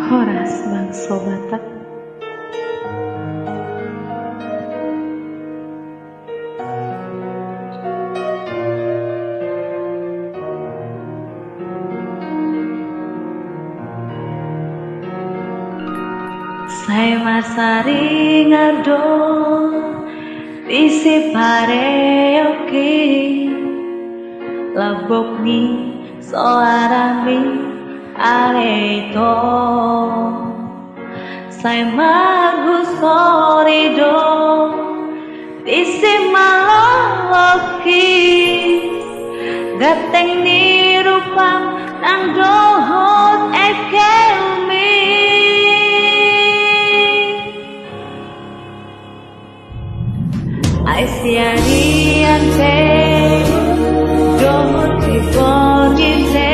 Horas bangsa Batak. Saya masari ngado isi pareoki labok ni soarami areto saya magu sorido isi maloki gateng ni rupang nang dohot ekelmi Aisiariante dohot diborgite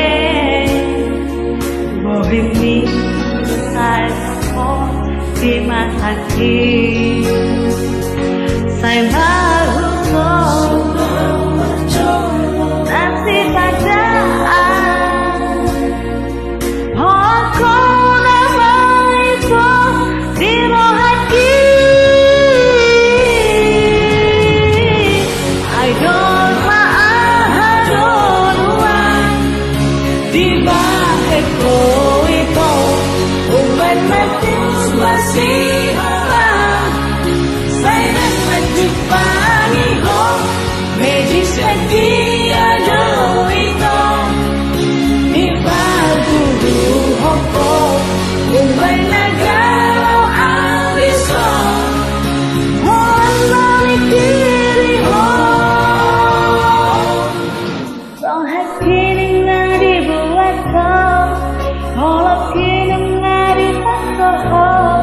bohemi saya di mataki saya baru nasi padaan aku nama itu di rohati idol maahadoruan di baheko itu ubat mati masih orang saya menjumpai ho medis dia doito di baguru hoko ubat nagaro aliso wallahi diri ho song hakini ngadi buat kau holok kini ngadi pakoh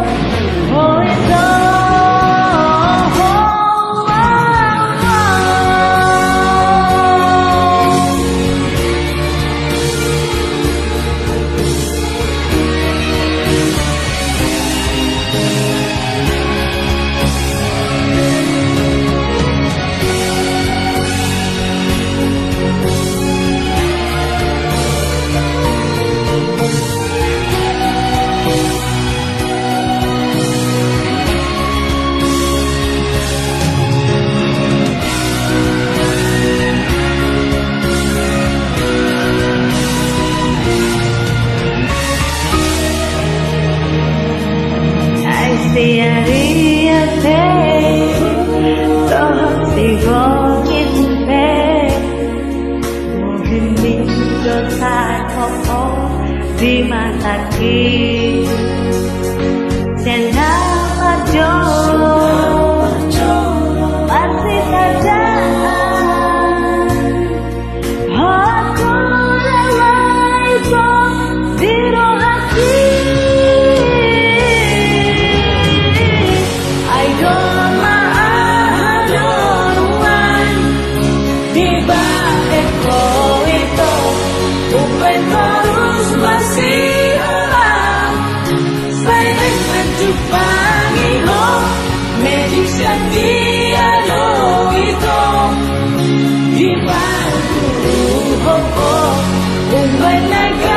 Aisiariate tohok sigongite bohemi dosa koko di mataki sendal majo masih saja aku rela itu di rohati terus masih orang saya menjumpai ho medis yang dia itu di bangku hoko umbai naga